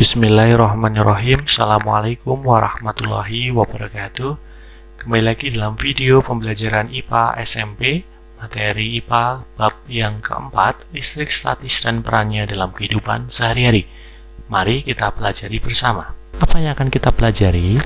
Bismillahirrahmanirrahim. Assalamualaikum warahmatullahi wabarakatuh. Kembali lagi dalam video pembelajaran IPA SMP, materi IPA bab yang keempat, listrik statis dan perannya dalam kehidupan sehari-hari. Mari kita pelajari bersama. Apa yang akan kita pelajari?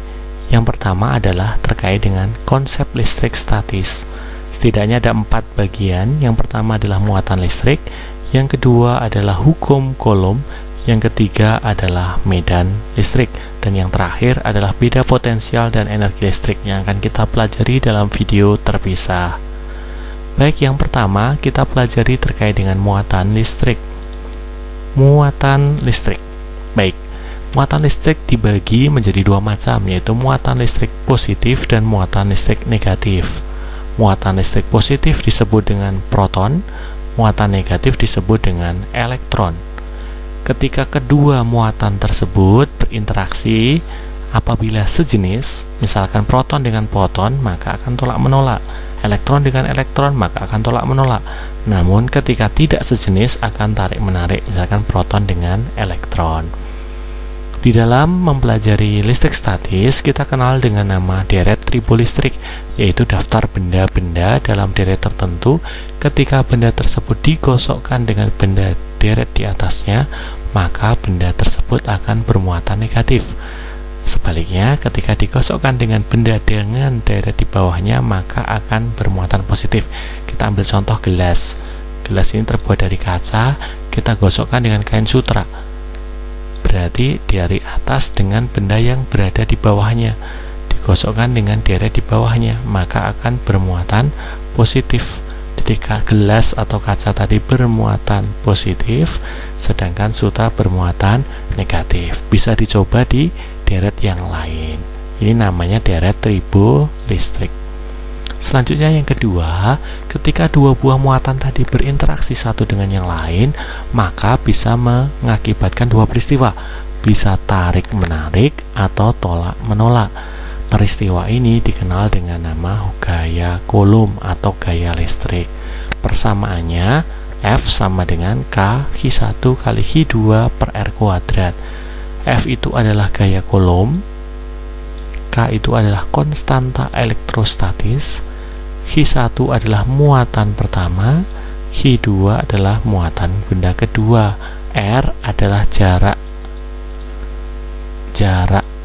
Yang pertama adalah terkait dengan konsep listrik statis. Setidaknya ada 4 bagian. Yang pertama adalah muatan listrik, yang kedua adalah hukum Coulomb, yang ketiga adalah medan listrik, dan yang terakhir adalah beda potensial dan energi listrik yang akan kita pelajari dalam video terpisah. Baik, yang pertama kita pelajari terkait dengan muatan listrik. Muatan listrik. Baik, muatan listrik dibagi menjadi 2 macam, yaitu muatan listrik positif dan muatan listrik negatif. Muatan listrik positif disebut dengan proton, muatan negatif disebut dengan elektron. Ketika kedua muatan tersebut berinteraksi, apabila sejenis, misalkan proton dengan proton, maka akan tolak-menolak. Elektron dengan elektron, maka akan tolak-menolak. Namun ketika tidak sejenis, akan tarik-menarik, misalkan proton dengan elektron. Di dalam mempelajari listrik statis, kita kenal dengan nama deret tribolistrik, yaitu daftar benda-benda dalam deret tertentu. Ketika benda tersebut digosokkan dengan benda deret di atasnya, maka benda tersebut akan bermuatan negatif. Sebaliknya, ketika digosokkan dengan benda dengan deret di bawahnya, maka akan bermuatan positif. Kita ambil contoh gelas. Gelas ini terbuat dari kaca, kita gosokkan dengan kain sutra. Berarti dari atas dengan benda yang berada di bawahnya digosokkan dengan deret di bawahnya, maka akan bermuatan positif. Jadi gelas atau kaca tadi bermuatan positif, sedangkan sutra bermuatan negatif. Bisa dicoba di deret yang lain. Ini namanya deret tribolistrik. Selanjutnya yang kedua, ketika 2 buah muatan tadi berinteraksi satu dengan yang lain, maka bisa mengakibatkan 2 peristiwa. Bisa tarik-menarik atau tolak-menolak. Peristiwa ini dikenal dengan nama gaya Coulomb atau gaya listrik. Persamaannya F sama dengan K/1 kali Q2 per R². F itu adalah gaya Coulomb, K itu adalah konstanta elektrostatis, Q1 adalah muatan pertama, Q2 adalah muatan benda kedua, R adalah jarak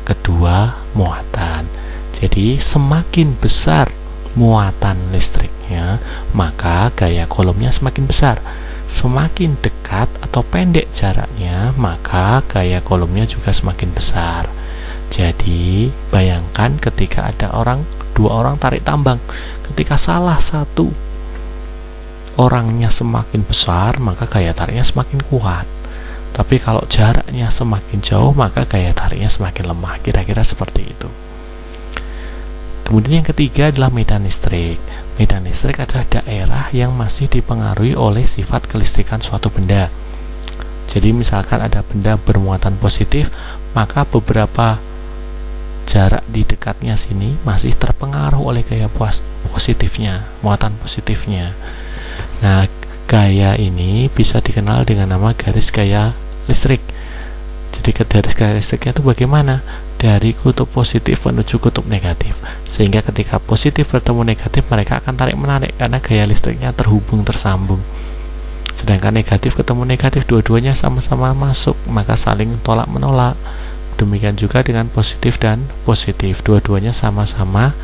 kedua muatan. Jadi semakin besar muatan listriknya, maka gaya Coulombnya semakin besar. Semakin dekat atau pendek jaraknya, maka gaya Coulombnya juga semakin besar. Jadi bayangkan ketika ada 2 orang tarik tambang, ketika salah satu orangnya semakin besar, maka gaya tariknya semakin kuat. Tapi kalau jaraknya semakin jauh, maka gaya tariknya semakin lemah. Kira-kira seperti itu. Kemudian yang ketiga adalah medan listrik. Medan listrik adalah daerah yang masih dipengaruhi oleh sifat kelistrikan suatu benda. Jadi misalkan ada benda bermuatan positif, maka beberapa jarak di dekatnya sini masih terpengaruh oleh gaya positifnya, muatan positifnya. Nah, gaya ini bisa dikenal dengan nama garis gaya listrik. Jadi garis gaya listriknya itu bagaimana? Dari kutub positif menuju kutub negatif, sehingga ketika positif bertemu negatif, mereka akan tarik-menarik karena gaya listriknya terhubung, tersambung. Sedangkan negatif ketemu negatif, dua-duanya sama-sama masuk, maka saling tolak-menolak. Demikian juga dengan positif dan positif, dua-duanya sama-sama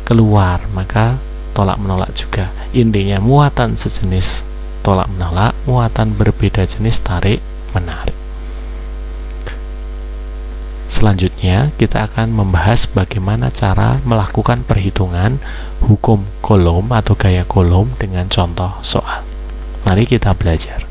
keluar, maka tolak-menolak juga. Intinya muatan sejenis tolak-menolak, muatan berbeda jenis tarik-menarik. Selanjutnya, kita akan membahas bagaimana cara melakukan perhitungan hukum Coulomb atau gaya Coulomb dengan contoh soal. Mari kita belajar.